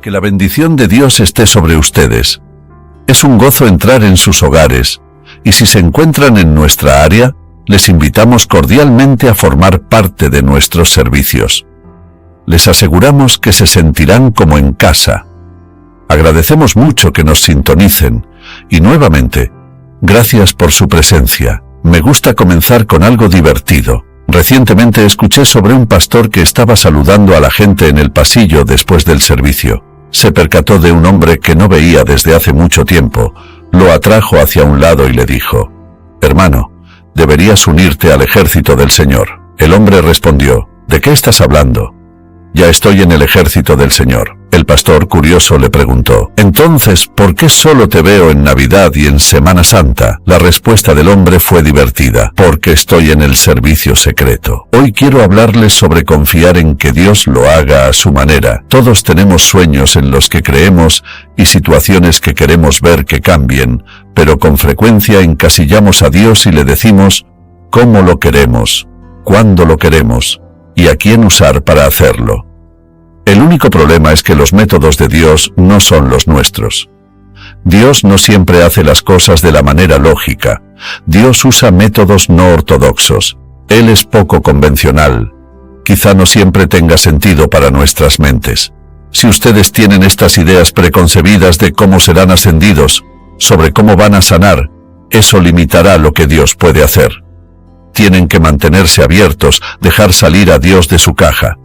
Que la bendición de Dios esté sobre ustedes. Es un gozo entrar en sus hogares, y si se encuentran en nuestra área, les invitamos cordialmente a formar parte de nuestros servicios. Les aseguramos que se sentirán como en casa. Agradecemos mucho que nos sintonicen, y nuevamente, gracias por su presencia. Me gusta comenzar con algo divertido. Recientemente escuché sobre un pastor que estaba saludando a la gente en el pasillo después del servicio. Se percató de un hombre que no veía desde hace mucho tiempo, lo atrajo hacia un lado y le dijo: «Hermano, deberías unirte al ejército del Señor». El hombre respondió: «¿De qué estás hablando?». «Ya estoy en el ejército del Señor». El pastor, curioso, le preguntó: «Entonces, ¿por qué solo te veo en Navidad y en Semana Santa?». La respuesta del hombre fue divertida: «Porque estoy en el servicio secreto». Hoy quiero hablarles sobre confiar en que Dios lo haga a su manera. Todos tenemos sueños en los que creemos y situaciones que queremos ver que cambien, pero con frecuencia encasillamos a Dios y le decimos cómo lo queremos, cuándo lo queremos y a quién usar para hacerlo. El único problema es que los métodos de Dios no son los nuestros. Dios no siempre hace las cosas de la manera lógica. Dios usa métodos no ortodoxos. Él es poco convencional. Quizá no siempre tenga sentido para nuestras mentes. Si ustedes tienen estas ideas preconcebidas de cómo serán ascendidos, sobre cómo van a sanar, eso limitará lo que Dios puede hacer. Tienen que mantenerse abiertos, dejar salir a Dios de su caja.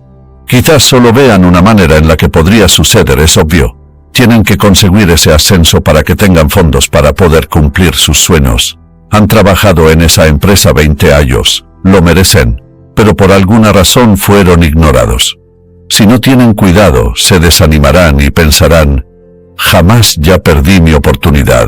Quizás solo vean una manera en la que podría suceder, es obvio. Tienen que conseguir ese ascenso para que tengan fondos para poder cumplir sus sueños. Han trabajado en esa empresa 20 años, lo merecen, pero por alguna razón fueron ignorados. Si no tienen cuidado, se desanimarán y pensarán: «Jamás ya perdí mi oportunidad».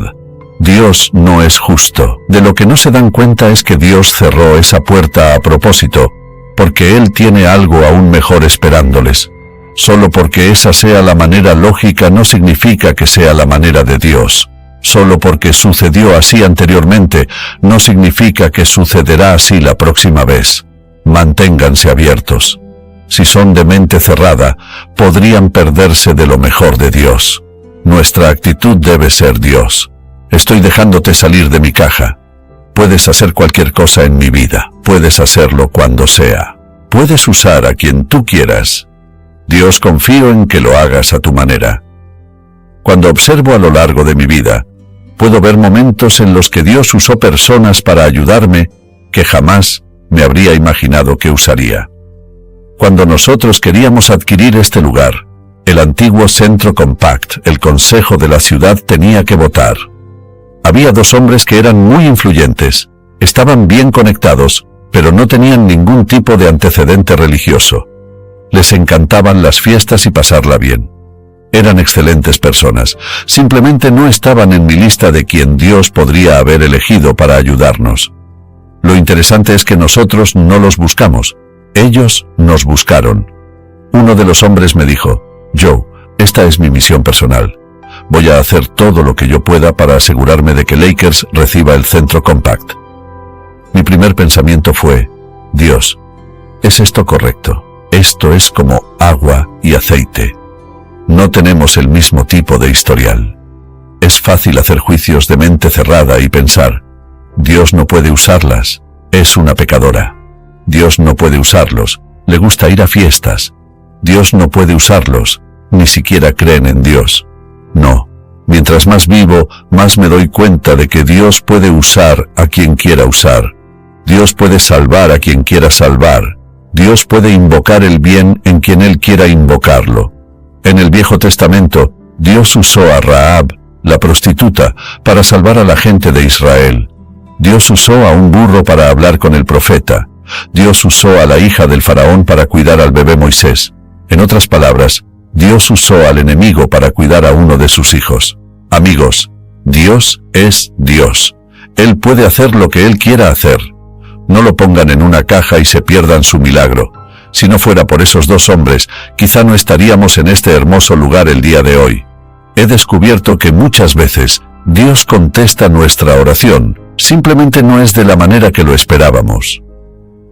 Dios no es justo. De lo que no se dan cuenta es que Dios cerró esa puerta a propósito, porque Él tiene algo aún mejor esperándoles. Solo porque esa sea la manera lógica no significa que sea la manera de Dios. Solo porque sucedió así anteriormente no significa que sucederá así la próxima vez. Manténganse abiertos. Si son de mente cerrada, podrían perderse de lo mejor de Dios. Nuestra actitud debe ser: Dios, estoy dejándote salir de mi caja. Puedes hacer cualquier cosa en mi vida. Puedes hacerlo cuando sea. Puedes usar a quien tú quieras. Dios, confío en que lo hagas a tu manera. Cuando observo a lo largo de mi vida, puedo ver momentos en los que Dios usó personas para ayudarme que jamás me habría imaginado que usaría. Cuando nosotros queríamos adquirir este lugar, el antiguo Centro Compact, el consejo de la ciudad tenía que votar. Había dos hombres que eran muy influyentes, estaban bien conectados, pero no tenían ningún tipo de antecedente religioso. Les encantaban las fiestas y pasarla bien. Eran excelentes personas, simplemente no estaban en mi lista de quien Dios podría haber elegido para ayudarnos. Lo interesante es que nosotros no los buscamos, ellos nos buscaron. Uno de los hombres me dijo: «Joe, esta es mi misión personal. Voy a hacer todo lo que yo pueda para asegurarme de que Lakers reciba el Centro Compact». Mi primer pensamiento fue: «Dios, ¿es esto correcto? Esto es como agua y aceite. No tenemos el mismo tipo de historial». Es fácil hacer juicios de mente cerrada y pensar: «Dios no puede usarlas, es una pecadora. Dios no puede usarlos, le gusta ir a fiestas. Dios no puede usarlos, ni siquiera creen en Dios». No, mientras más vivo, más me doy cuenta de que Dios puede usar a quien quiera usar. Dios puede salvar a quien quiera salvar. Dios puede invocar el bien en quien Él quiera invocarlo. En el Viejo Testamento, Dios usó a Rahab, la prostituta, para salvar a la gente de Israel. Dios usó a un burro para hablar con el profeta. Dios usó a la hija del faraón para cuidar al bebé Moisés. En otras palabras, Dios usó al enemigo para cuidar a uno de sus hijos. Amigos, Dios es Dios. Él puede hacer lo que Él quiera hacer. No lo pongan en una caja y se pierdan su milagro. Si no fuera por esos dos hombres, quizá no estaríamos en este hermoso lugar el día de hoy. He descubierto que muchas veces Dios contesta nuestra oración, simplemente no es de la manera que lo esperábamos.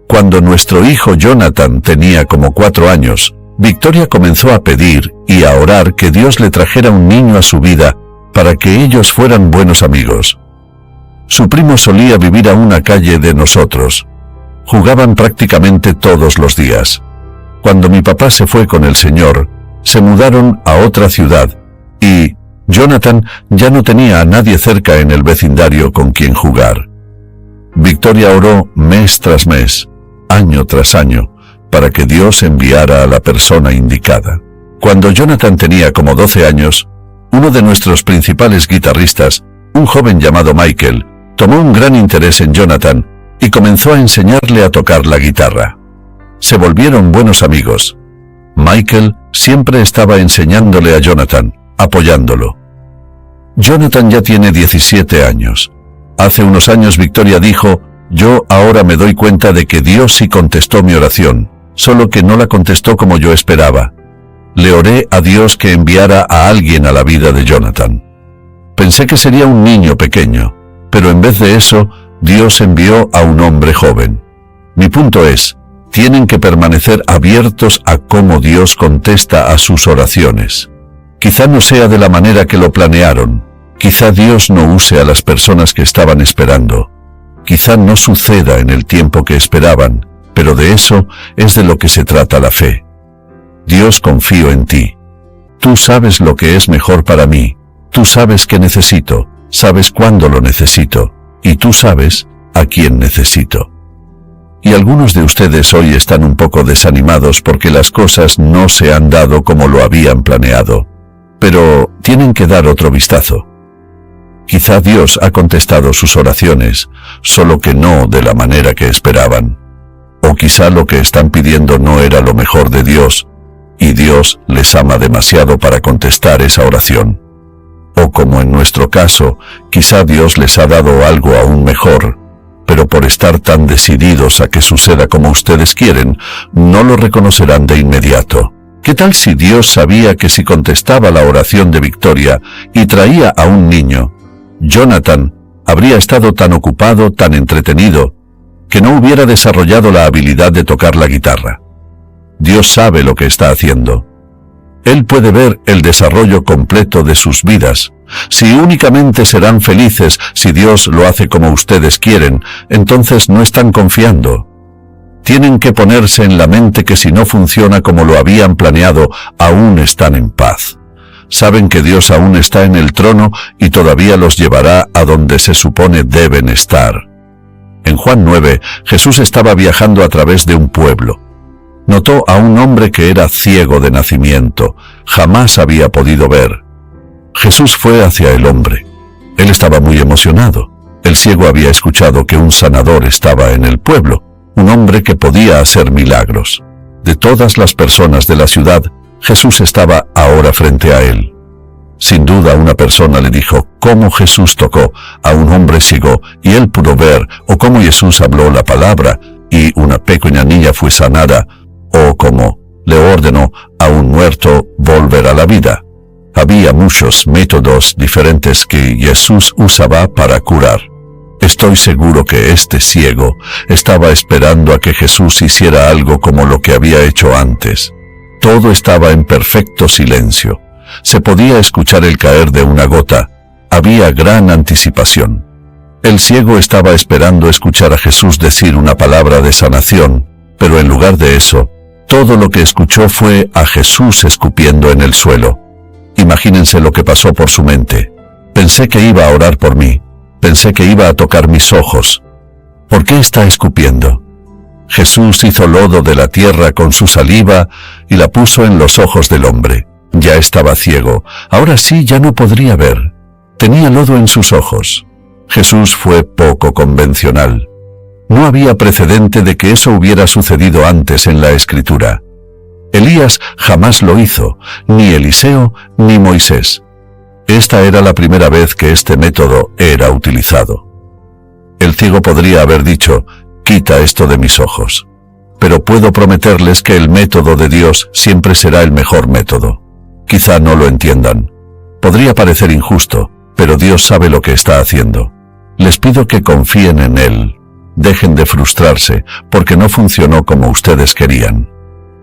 Cuando nuestro hijo Jonathan tenía como 4 años, Victoria comenzó a pedir y a orar que Dios le trajera un niño a su vida para que ellos fueran buenos amigos. Su primo solía vivir a una calle de nosotros. Jugaban prácticamente todos los días. Cuando mi papá se fue con el Señor, se mudaron a otra ciudad y Jonathan ya no tenía a nadie cerca en el vecindario con quien jugar. Victoria oró mes tras mes, año tras año, para que Dios enviara a la persona indicada. Cuando Jonathan tenía como 12 años, uno de nuestros principales guitarristas, un joven llamado Michael, tomó un gran interés en Jonathan y comenzó a enseñarle a tocar la guitarra. Se volvieron buenos amigos. Michael siempre estaba enseñándole a Jonathan, apoyándolo. Jonathan ya tiene 17 años. Hace unos años Victoria dijo: «Yo ahora me doy cuenta de que Dios sí contestó mi oración, solo que no la contestó como yo esperaba. Le oré a Dios que enviara a alguien a la vida de Jonathan. Pensé que sería un niño pequeño, pero en vez de eso, Dios envió a un hombre joven. Mi punto es, tienen que permanecer abiertos a cómo Dios contesta a sus oraciones. Quizá no sea de la manera que lo planearon, quizá Dios no use a las personas que estaban esperando, quizá no suceda en el tiempo que esperaban, pero de eso es de lo que se trata la fe. Dios, confío en ti. Tú sabes lo que es mejor para mí, tú sabes qué necesito, sabes cuándo lo necesito, y tú sabes a quién necesito». Y algunos de ustedes hoy están un poco desanimados porque las cosas no se han dado como lo habían planeado, pero tienen que dar otro vistazo. Quizá Dios ha contestado sus oraciones, solo que no de la manera que esperaban. O quizá lo que están pidiendo no era lo mejor de Dios, y Dios les ama demasiado para contestar esa oración. O como en nuestro caso, quizá Dios les ha dado algo aún mejor, pero por estar tan decididos a que suceda como ustedes quieren, no lo reconocerán de inmediato. ¿Qué tal si Dios sabía que si contestaba la oración de Victoria y traía a un niño, Jonathan habría estado tan ocupado, tan entretenido, que no hubiera desarrollado la habilidad de tocar la guitarra? Dios sabe lo que está haciendo. Él puede ver el desarrollo completo de sus vidas. Si únicamente serán felices si Dios lo hace como ustedes quieren, entonces no están confiando. Tienen que ponerse en la mente que si no funciona como lo habían planeado, aún están en paz. Saben que Dios aún está en el trono y todavía los llevará a donde se supone deben estar. En Juan 9, Jesús estaba viajando a través de un pueblo. Notó a un hombre que era ciego de nacimiento, jamás había podido ver. Jesús fue hacia el hombre. Él estaba muy emocionado. El ciego había escuchado que un sanador estaba en el pueblo, un hombre que podía hacer milagros. De todas las personas de la ciudad, Jesús estaba ahora frente a él. Sin duda una persona le dijo cómo Jesús tocó a un hombre ciego y él pudo ver, o cómo Jesús habló la palabra y una pequeña niña fue sanada, o cómo le ordenó a un muerto volver a la vida. Había muchos métodos diferentes que Jesús usaba para curar. Estoy seguro que este ciego estaba esperando a que Jesús hiciera algo como lo que había hecho antes. Todo estaba en perfecto silencio. Se podía escuchar el caer de una gota. Había gran anticipación. El ciego estaba esperando escuchar a Jesús decir una palabra de sanación, pero en lugar de eso, todo lo que escuchó fue a Jesús escupiendo en el suelo. Imagínense lo que pasó por su mente. Pensé que iba a orar por mí. Pensé que iba a tocar mis ojos. ¿Por qué está escupiendo? Jesús hizo lodo de la tierra con su saliva y la puso en los ojos del hombre. Ya estaba ciego. Ahora sí ya no podría ver. Tenía lodo en sus ojos. Jesús fue poco convencional. No había precedente de que eso hubiera sucedido antes en la Escritura. Elías jamás lo hizo, ni Eliseo ni Moisés. Esta era la primera vez que este método era utilizado. El ciego podría haber dicho, quita esto de mis ojos. Pero puedo prometerles que el método de Dios siempre será el mejor método. Quizá no lo entiendan. Podría parecer injusto, pero Dios sabe lo que está haciendo. Les pido que confíen en Él. Dejen de frustrarse porque no funcionó como ustedes querían.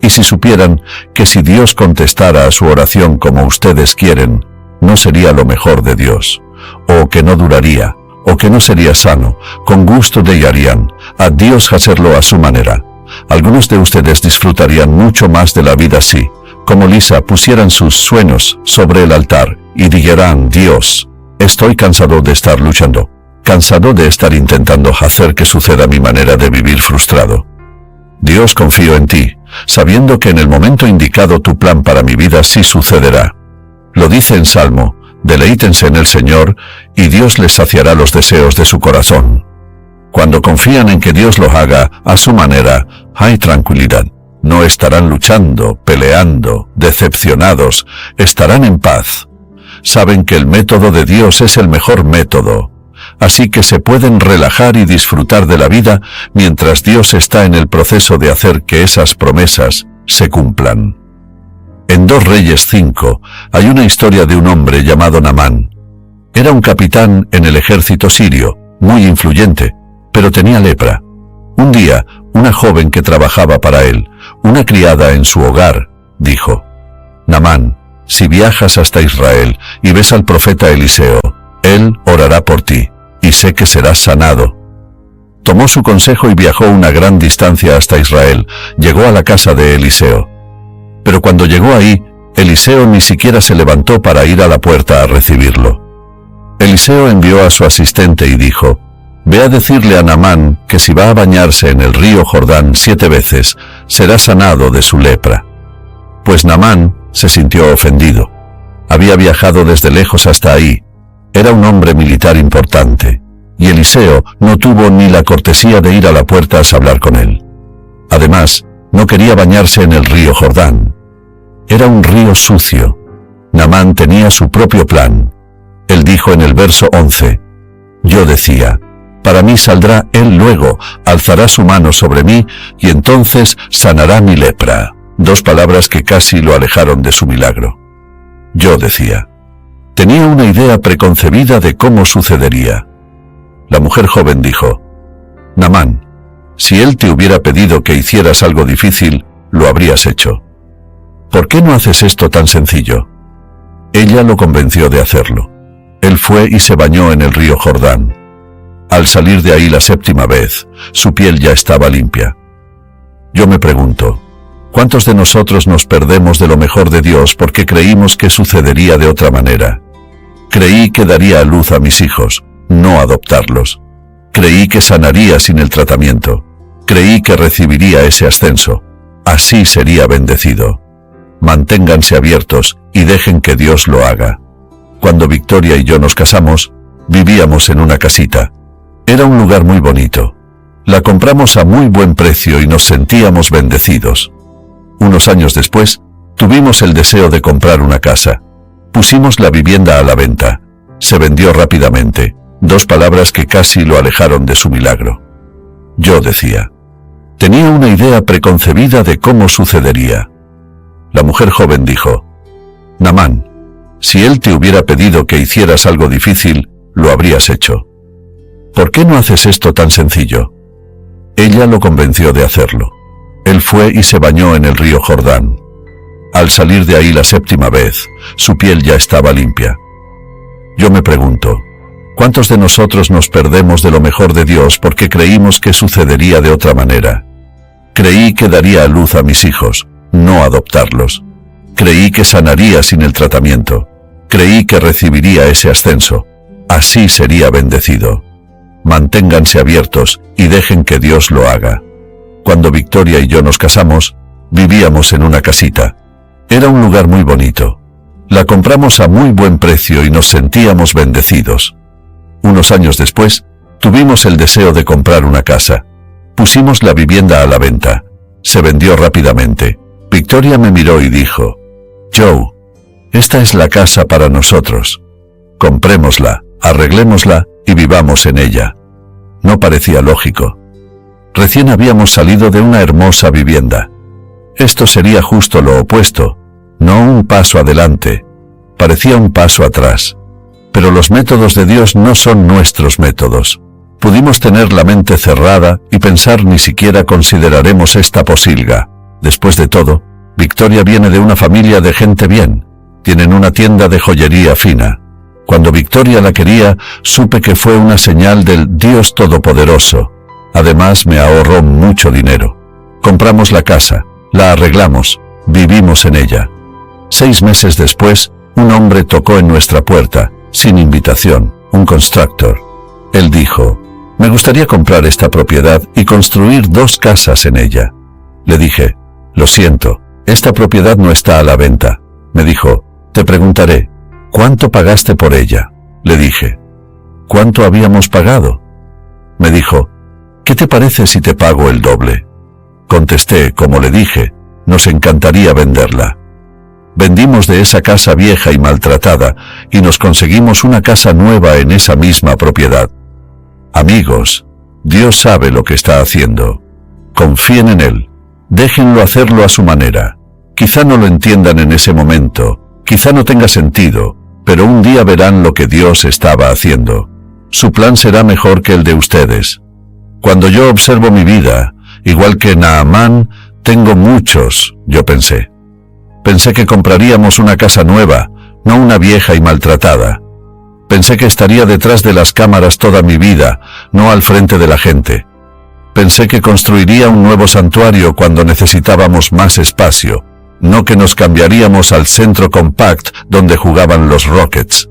Y si supieran que si Dios contestara a su oración como ustedes quieren, no sería lo mejor de Dios, o que no duraría, o que no sería sano, con gusto harían a Dios hacerlo a su manera. Algunos de ustedes disfrutarían mucho más de la vida si, como Lisa, pusieran sus sueños sobre el altar y dijeran: Dios, estoy cansado de estar luchando, cansado de estar intentando hacer que suceda mi manera de vivir frustrado. Dios, confío en ti, sabiendo que en el momento indicado tu plan para mi vida sí sucederá. Lo dice en Salmo: deleítense en el Señor, y Dios les saciará los deseos de su corazón. Cuando confían en que Dios lo haga a su manera, hay tranquilidad. No estarán luchando, peleando, decepcionados, estarán en paz. Saben que el método de Dios es el mejor método, así que se pueden relajar y disfrutar de la vida mientras Dios está en el proceso de hacer que esas promesas se cumplan. En 2 Reyes 5 hay una historia de un hombre llamado Naamán. Era un capitán en el ejército sirio, muy influyente, pero tenía lepra. Un día, una joven que trabajaba para él, una criada en su hogar, dijo: Naamán, si viajas hasta Israel y ves al profeta Eliseo, él orará por ti, y sé que serás sanado. Tomó su consejo y viajó una gran distancia hasta Israel. Llegó a la casa de Eliseo. Pero cuando llegó ahí, Eliseo ni siquiera se levantó para ir a la puerta a recibirlo. Eliseo envió a su asistente y dijo: Ve a decirle a Naamán que si va a bañarse en el río Jordán 7 veces, será sanado de su lepra. Pues Naamán se sintió ofendido. Había viajado desde lejos hasta ahí. Era un hombre militar importante, y Eliseo no tuvo ni la cortesía de ir a la puerta a hablar con él. Además, no quería bañarse en el río Jordán. Era un río sucio. Naamán tenía su propio plan. Él dijo en el verso 11: Yo decía: para mí saldrá él luego, alzará su mano sobre mí, y entonces sanará mi lepra. 2 palabras que casi lo alejaron de su milagro. Yo decía. Tenía una idea preconcebida de cómo sucedería. La mujer joven dijo: Naamán, si él te hubiera pedido que hicieras algo difícil, lo habrías hecho. ¿Por qué no haces esto tan sencillo? Ella lo convenció de hacerlo. Él fue y se bañó en el río Jordán. Al salir de ahí la 7ª vez, su piel ya estaba limpia. Yo me pregunto, ¿cuántos de nosotros nos perdemos de lo mejor de Dios porque creímos que sucedería de otra manera? Creí que daría a luz a mis hijos, no adoptarlos. Creí que sanaría sin el tratamiento. Creí que recibiría ese ascenso. Así sería bendecido. Manténganse abiertos y dejen que Dios lo haga. Cuando Victoria y yo nos casamos, vivíamos en una casita. Era un lugar muy bonito. La compramos a muy buen precio y nos sentíamos bendecidos. Unos años después, tuvimos el deseo de comprar una casa. Pusimos la vivienda a la venta. Se vendió rápidamente. 2 palabras que casi lo alejaron de su milagro. Yo decía. Tenía una idea preconcebida de cómo sucedería. La mujer joven dijo: Naamán, si él te hubiera pedido que hicieras algo difícil, lo habrías hecho. ¿Por qué no haces esto tan sencillo? Ella lo convenció de hacerlo. Él fue y se bañó en el río Jordán. Al salir de ahí la 7ª vez, su piel ya estaba limpia. Yo me pregunto, ¿cuántos de nosotros nos perdemos de lo mejor de Dios porque creímos que sucedería de otra manera? Creí que daría a luz a mis hijos, no adoptarlos. Creí que sanaría sin el tratamiento. Creí que recibiría ese ascenso. Así sería bendecido. Manténganse abiertos y dejen que Dios lo haga. Cuando Victoria y yo nos casamos, vivíamos en una casita. Era un lugar muy bonito. La compramos a muy buen precio y nos sentíamos bendecidos. Unos años después, tuvimos el deseo de comprar una casa. Pusimos la vivienda a la venta. Se vendió rápidamente. Victoria me miró y dijo: Joe, esta es la casa para nosotros. Comprémosla, arreglémosla y vivamos en ella. No parecía lógico. Recién habíamos salido de una hermosa vivienda. Esto sería justo lo opuesto, no un paso adelante, parecía un paso atrás. Pero los métodos de Dios no son nuestros métodos. Pudimos tener la mente cerrada y pensar ni siquiera consideraremos esta posilga. Después de todo, Victoria viene de una familia de gente bien. Tienen una tienda de joyería fina. Cuando Victoria la quería, supe que fue una señal del Dios Todopoderoso. Además, me ahorró mucho dinero. Compramos la casa, la arreglamos, vivimos en ella. 6 meses después, un hombre tocó en nuestra puerta, sin invitación, un constructor. Él dijo: «Me gustaría comprar esta propiedad y construir 2 casas en ella». Le dije: «Lo siento, esta propiedad no está a la venta». Me dijo: «Te preguntaré, ¿cuánto pagaste por ella?». Le dije: «¿Cuánto habíamos pagado?». Me dijo: «¿Qué te parece si te pago el doble?». Contesté, como le dije, nos encantaría venderla. Vendimos de esa casa vieja y maltratada y nos conseguimos una casa nueva en esa misma propiedad. Amigos, Dios sabe lo que está haciendo. Confíen en Él. Déjenlo hacerlo a su manera. Quizá no lo entiendan en ese momento, quizá no tenga sentido, pero un día verán lo que Dios estaba haciendo. Su plan será mejor que el de ustedes. Cuando yo observo mi vida, igual que Naamán, tengo muchos, yo pensé. Pensé que compraríamos una casa nueva, no una vieja y maltratada. Pensé que estaría detrás de las cámaras toda mi vida, no al frente de la gente. Pensé que construiría un nuevo santuario cuando necesitábamos más espacio, no que nos cambiaríamos al centro compact donde jugaban los Rockets.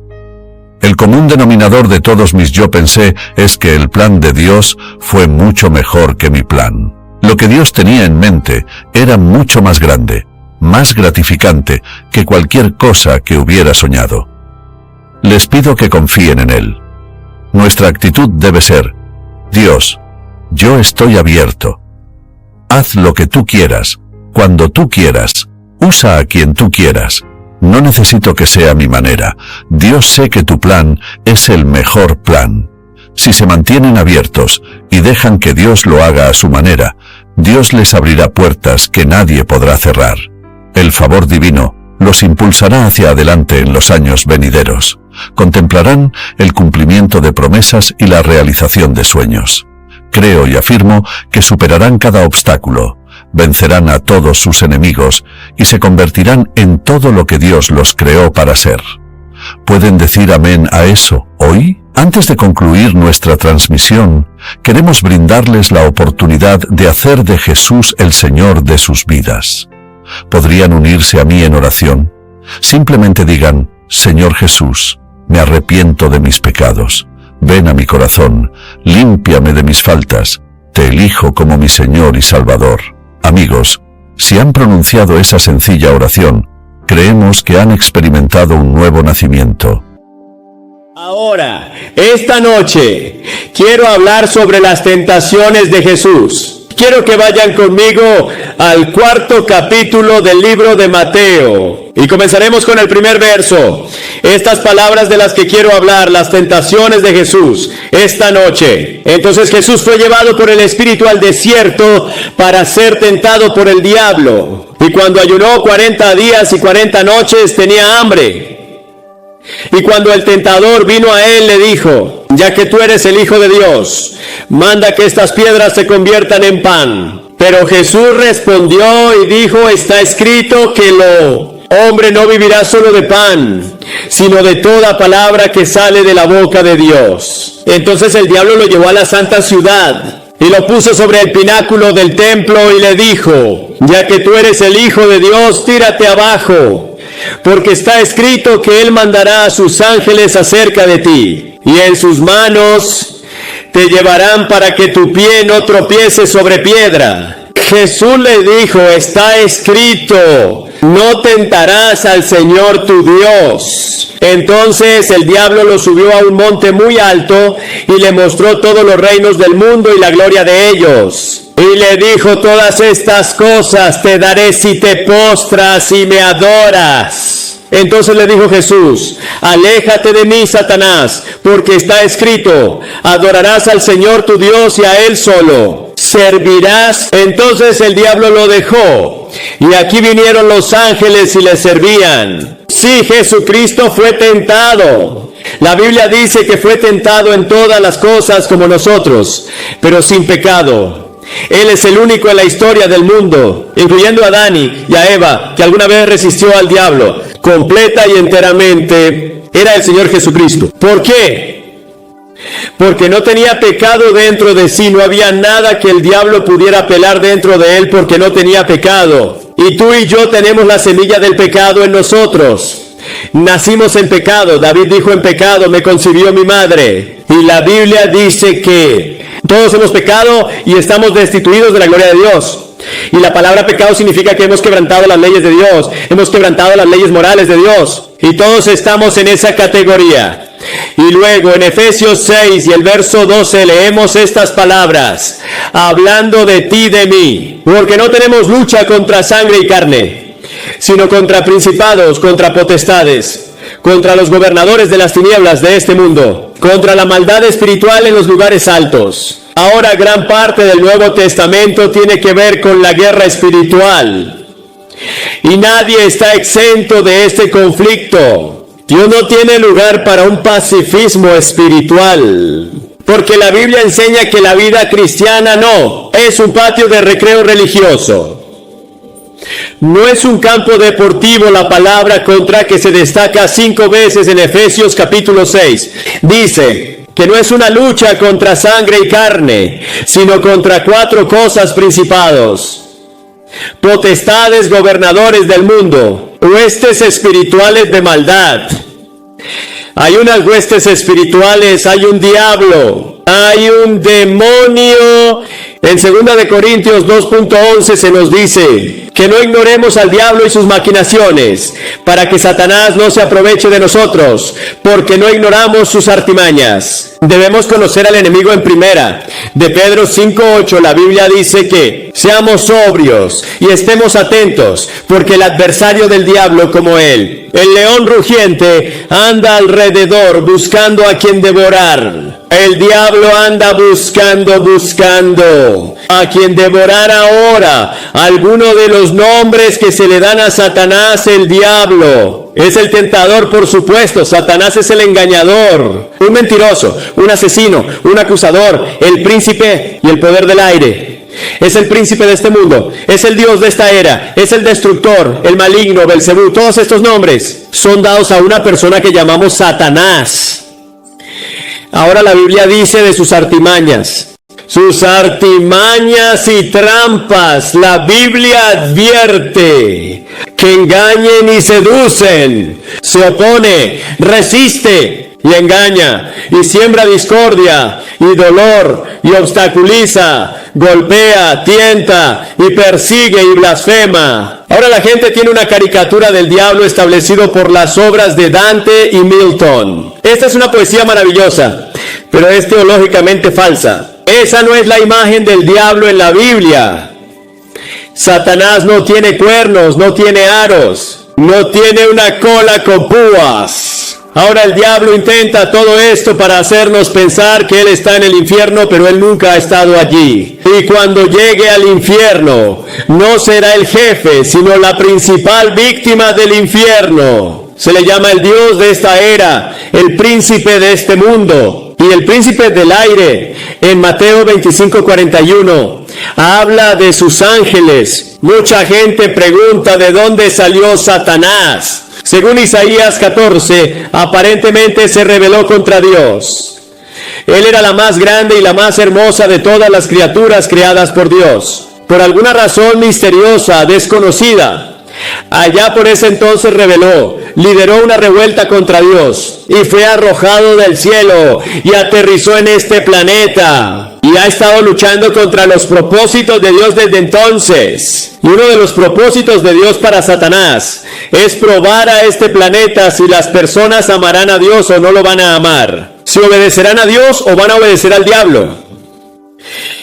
El común denominador de todos mis yo pensé es que el plan de Dios fue mucho mejor que mi plan. Lo que Dios tenía en mente era mucho más grande, más gratificante que cualquier cosa que hubiera soñado. Les pido que confíen en Él. Nuestra actitud debe ser: Dios, yo estoy abierto. Haz lo que tú quieras, cuando tú quieras, usa a quien tú quieras. No necesito que sea mi manera. Dios, sé que tu plan es el mejor plan. Si se mantienen abiertos y dejan que Dios lo haga a su manera, Dios les abrirá puertas que nadie podrá cerrar. El favor divino los impulsará hacia adelante en los años venideros. Contemplarán el cumplimiento de promesas y la realización de sueños. Creo y afirmo que superarán cada obstáculo, vencerán a todos sus enemigos y se convertirán en todo lo que Dios los creó para ser. ¿Pueden decir amén a eso hoy? Antes de concluir nuestra transmisión, queremos brindarles la oportunidad de hacer de Jesús el Señor de sus vidas. ¿Podrían unirse a mí en oración? Simplemente digan: Señor Jesús, me arrepiento de mis pecados. Ven a mi corazón, límpiame de mis faltas. Te elijo como mi Señor y Salvador. Amigos, si han pronunciado esa sencilla oración, creemos que han experimentado un nuevo nacimiento. Ahora, esta noche, quiero hablar sobre las tentaciones de Jesús. Quiero que vayan conmigo al 4º capítulo del libro de Mateo. Y comenzaremos con el primer verso. Estas palabras de las que quiero hablar, las tentaciones de Jesús, esta noche. Entonces Jesús fue llevado por el Espíritu al desierto para ser tentado por el diablo. Y cuando ayunó 40 días y 40 noches, tenía hambre. Y cuando el tentador vino a él, le dijo: ya que tú eres el Hijo de Dios, manda que estas piedras se conviertan en pan. Pero Jesús respondió y dijo: está escrito que hombre no vivirá solo de pan, sino de toda palabra que sale de la boca de Dios. Entonces el diablo lo llevó a la santa ciudad y lo puso sobre el pináculo del templo y le dijo: ya que tú eres el Hijo de Dios, tírate abajo, porque está escrito que Él mandará a sus ángeles acerca de ti, y en sus manos te llevarán para que tu pie no tropiece sobre piedra. Jesús le dijo: está escrito, no tentarás al Señor tu Dios. Entonces el diablo lo subió a un monte muy alto y le mostró todos los reinos del mundo y la gloria de ellos. Y le dijo: todas estas cosas te daré si te postras y me adoras. Entonces le dijo Jesús: aléjate de mí, Satanás, porque está escrito: adorarás al Señor tu Dios y a Él solo servirás. Entonces el diablo lo dejó, y aquí vinieron los ángeles y le servían. Sí, Jesucristo fue tentado. La Biblia dice que fue tentado en todas las cosas como nosotros, pero sin pecado. Él es el único en la historia del mundo, incluyendo a Adán y a Eva, que alguna vez resistió al diablo. Completa y enteramente era el Señor Jesucristo. ¿Por qué? Porque no tenía pecado dentro de sí, no había nada que el diablo pudiera apelar dentro de él porque no tenía pecado. Y tú y yo tenemos la semilla del pecado en nosotros. Nacimos en pecado. David dijo: en pecado me concibió mi madre. Y la Biblia dice que todos hemos pecado y estamos destituidos de la gloria de Dios. Y la palabra pecado significa que hemos quebrantado las leyes de Dios, hemos quebrantado las leyes morales de Dios. Y todos estamos en esa categoría. Y luego en Efesios 6 y el verso 12 leemos estas palabras: hablando de ti y de mí, porque no tenemos lucha contra sangre y carne, sino contra principados, contra potestades, contra los gobernadores de las tinieblas de este mundo, contra la maldad espiritual en los lugares altos. Ahora gran parte del Nuevo Testamento tiene que ver con la guerra espiritual. Y nadie está exento de este conflicto. Dios no tiene lugar para un pacifismo espiritual, porque la Biblia enseña que la vida cristiana no es un patio de recreo religioso. No es un campo deportivo la palabra contra que se destaca 5 veces en Efesios capítulo 6. Dice que no es una lucha contra sangre y carne, sino contra 4 cosas: principados, potestades, gobernadores del mundo, huestes espirituales de maldad. Hay unas huestes espirituales, hay un diablo, hay un demonio. En 2 de Corintios 2.11 se nos dice que no ignoremos al diablo y sus maquinaciones, para que Satanás no se aproveche de nosotros, porque no ignoramos sus artimañas. Debemos conocer al enemigo en primera. De Pedro 5.8 la Biblia dice que seamos sobrios y estemos atentos, porque el adversario del diablo, como él, el león rugiente, anda alrededor buscando a quien devorar. El diablo anda buscando a quien devorar ahora. Alguno de los nombres que se le dan a Satanás: el diablo es el tentador, por supuesto. Satanás es el engañador, un mentiroso, un asesino, un acusador, el príncipe y el poder del aire. Es el príncipe de este mundo, es el dios de esta era, es el destructor, el maligno, Belcebú. Todos estos nombres son dados a una persona que llamamos Satanás. Ahora la Biblia dice de sus artimañas. Sus artimañas y trampas. La Biblia advierte que engañen y seducen. Se opone, resiste y engaña, y siembra discordia y dolor, y obstaculiza, golpea, tienta y persigue y blasfema. Ahora la gente tiene una caricatura del diablo establecido por las obras de Dante y Milton. Esta es una poesía maravillosa, pero es teológicamente falsa. Esa no es la imagen del diablo en la Biblia. Satanás no tiene cuernos, no tiene aros, no tiene una cola con púas. Ahora el diablo intenta todo esto para hacernos pensar que él está en el infierno, pero él nunca ha estado allí. Y cuando llegue al infierno, no será el jefe, sino la principal víctima del infierno. Se le llama el Dios de esta era, el príncipe de este mundo y el príncipe del aire. En Mateo 25:41 habla de sus ángeles. Mucha gente pregunta de dónde salió Satanás. Según Isaías 14, aparentemente se rebeló contra Dios. Él era la más grande y la más hermosa de todas las criaturas creadas por Dios. Por alguna razón misteriosa, desconocida, allá por ese entonces rebeló, lideró una revuelta contra Dios y fue arrojado del cielo y aterrizó en este planeta. Y ha estado luchando contra los propósitos de Dios desde entonces. Y uno de los propósitos de Dios para Satanás es probar a este planeta si las personas amarán a Dios o no lo van a amar. Si obedecerán a Dios o van a obedecer al diablo.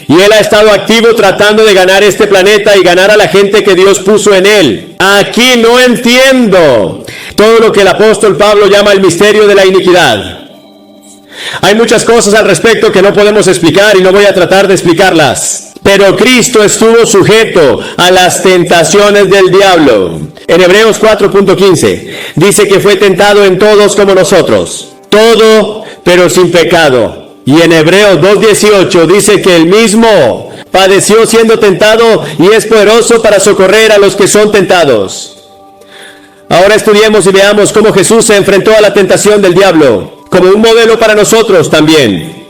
Y él ha estado activo tratando de ganar este planeta y ganar a la gente que Dios puso en él. Aquí no entiendo todo lo que el apóstol Pablo llama el misterio de la iniquidad. Hay muchas cosas al respecto que no podemos explicar y no voy a tratar de explicarlas. Pero Cristo estuvo sujeto a las tentaciones del diablo. En Hebreos 4.15 dice que fue tentado en todos como nosotros. Todo, pero sin pecado. Y en Hebreos 2.18 dice que él mismo padeció siendo tentado y es poderoso para socorrer a los que son tentados. Ahora estudiemos y veamos cómo Jesús se enfrentó a la tentación del diablo, como un modelo para nosotros también.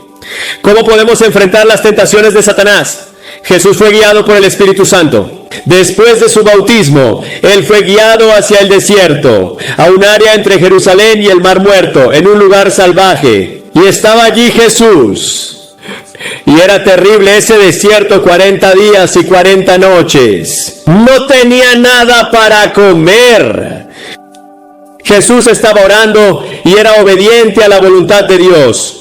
¿Cómo podemos enfrentar las tentaciones de Satanás? Jesús fue guiado por el Espíritu Santo. Después de su bautismo, Él fue guiado hacia el desierto, a un área entre Jerusalén y el Mar Muerto, en un lugar salvaje. Y estaba allí Jesús. Y era terrible ese desierto, 40 días y 40 noches. No tenía nada para comer. Jesús estaba orando y era obediente a la voluntad de Dios.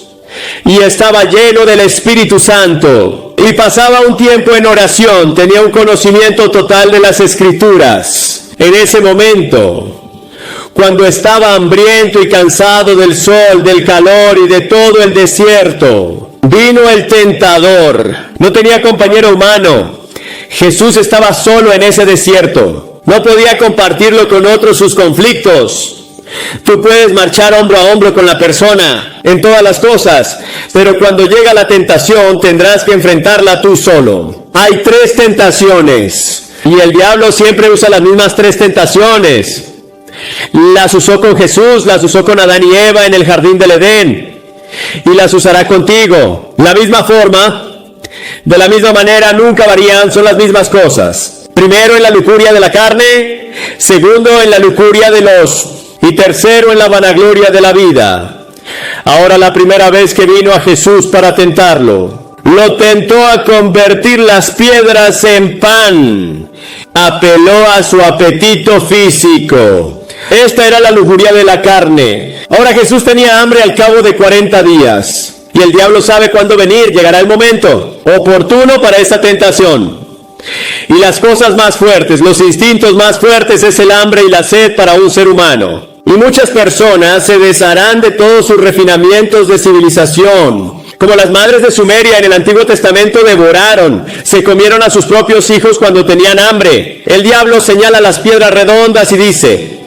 Y estaba lleno del Espíritu Santo. Y pasaba un tiempo en oración. Tenía un conocimiento total de las Escrituras. En ese momento, cuando estaba hambriento y cansado del sol, del calor y de todo el desierto, vino el tentador. No tenía compañero humano. Jesús estaba solo en ese desierto. No podía compartirlo con otros sus conflictos. Tú puedes marchar hombro a hombro con la persona en todas las cosas, pero cuando llega la tentación tendrás que enfrentarla tú solo. Hay 3 tentaciones y el diablo siempre usa las mismas 3 tentaciones. Las usó con Jesús, las usó con Adán y Eva en el jardín del Edén y las usará contigo. La misma forma, de la misma manera, nunca varían, son las mismas cosas. Primero en la lujuria de la carne, segundo en la lujuria de y tercero en la vanagloria de la vida. Ahora la primera vez que vino a Jesús para tentarlo, lo tentó a convertir las piedras en pan. Apeló a su apetito físico. Esta era la lujuria de la carne. Ahora Jesús tenía hambre al cabo de 40 días. Y el diablo sabe cuándo venir, llegará el momento oportuno para esta tentación. Y las cosas más fuertes, los instintos más fuertes es el hambre y la sed para un ser humano. Y muchas personas se desharán de todos sus refinamientos de civilización. Como las madres de Sumeria en el Antiguo Testamento devoraron, se comieron a sus propios hijos cuando tenían hambre. El diablo señala las piedras redondas y dice: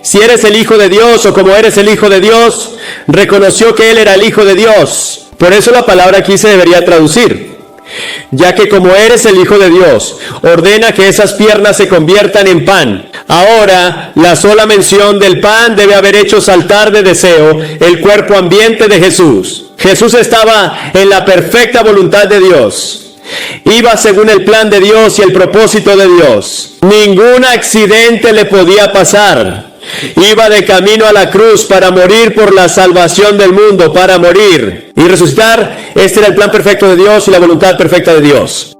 si eres el Hijo de Dios o como eres el Hijo de Dios, reconoció que Él era el Hijo de Dios. Por eso la palabra aquí se debería traducir: ya que como eres el Hijo de Dios, ordena que esas piernas se conviertan en pan. Ahora, la sola mención del pan debe haber hecho saltar de deseo el cuerpo hambriente de Jesús. Jesús estaba en la perfecta voluntad de Dios. Iba según el plan de Dios y el propósito de Dios. Ningún accidente le podía pasar. Iba de camino a la cruz para morir por la salvación del mundo, para morir y resucitar. Este era el plan perfecto de Dios y la voluntad perfecta de Dios.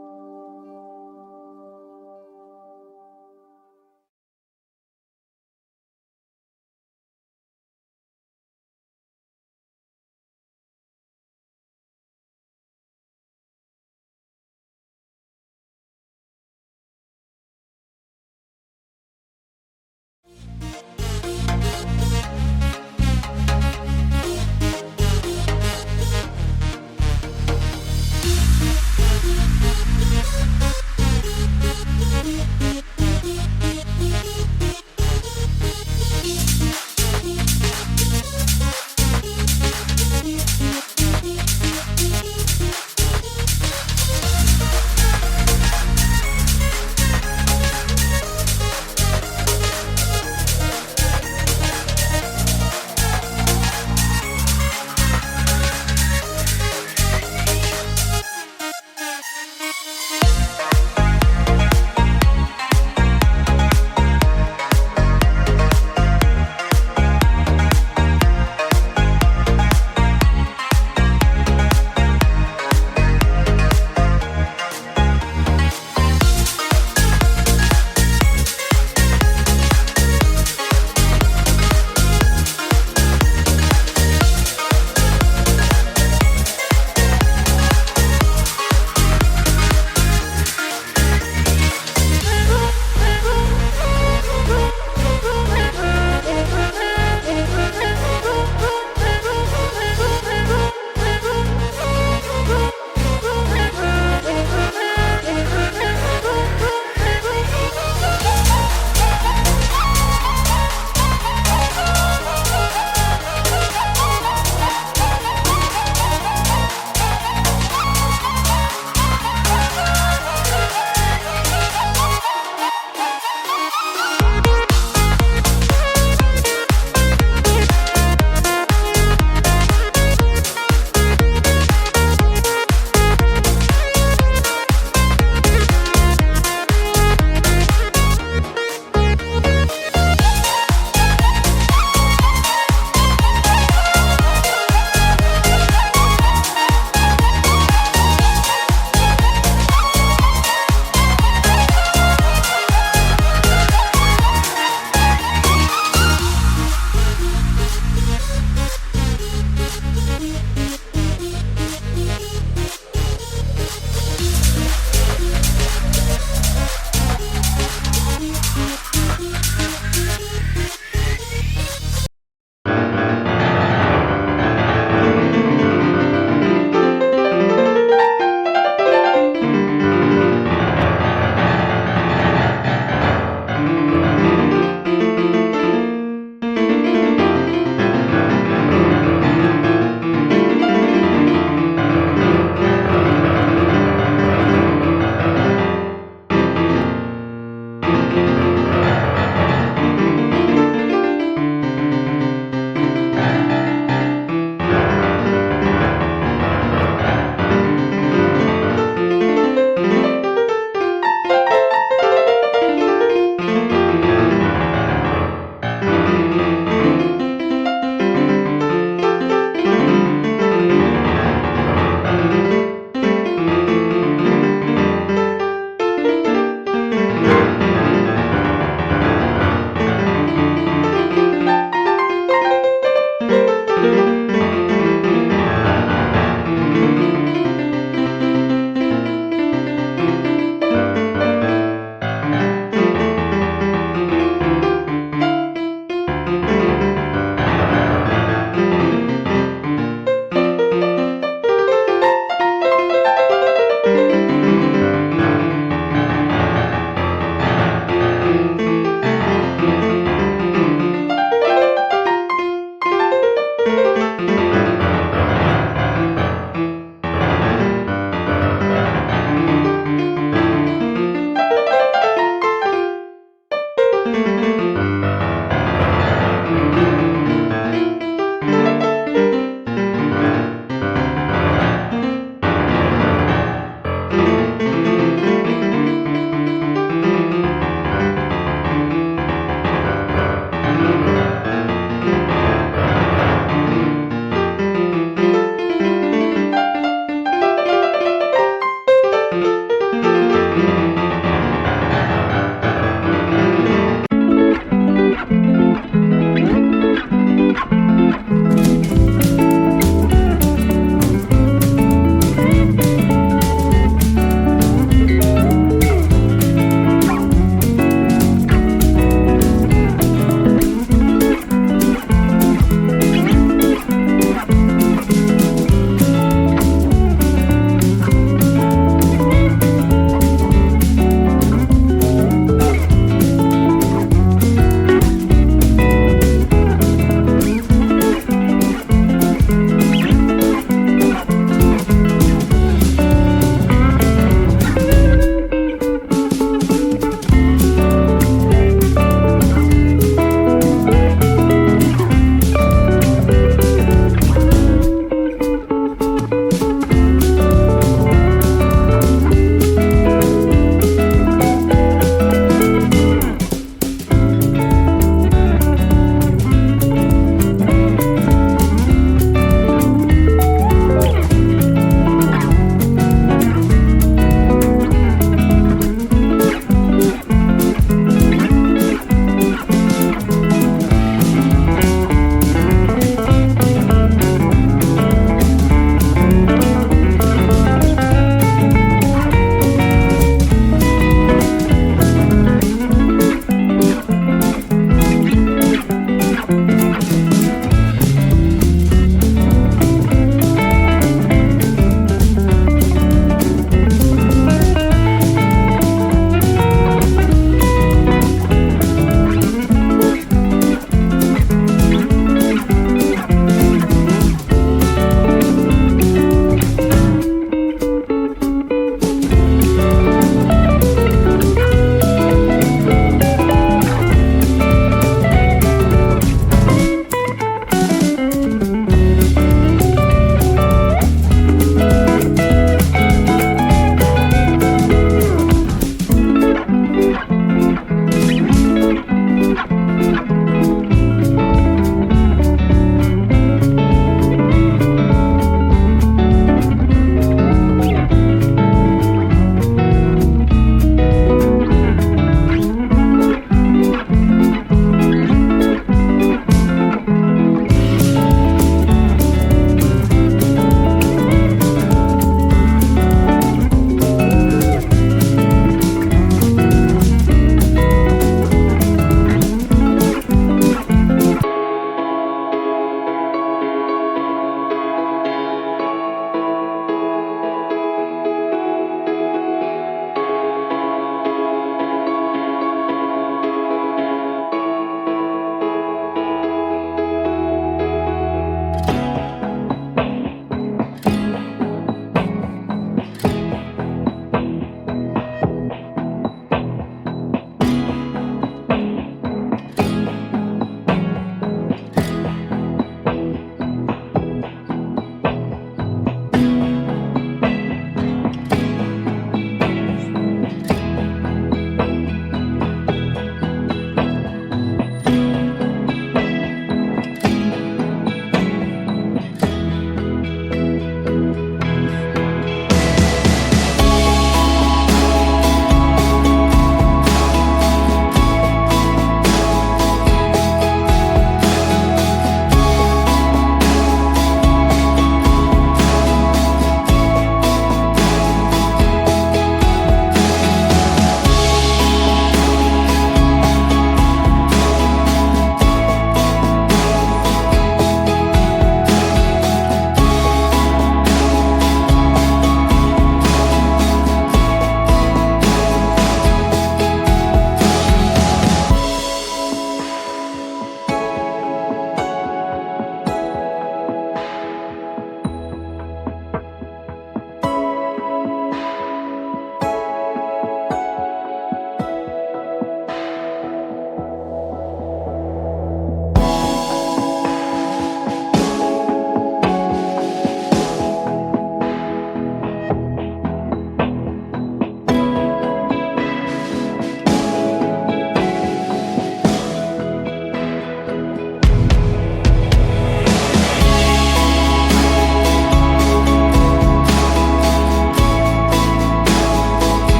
Señor.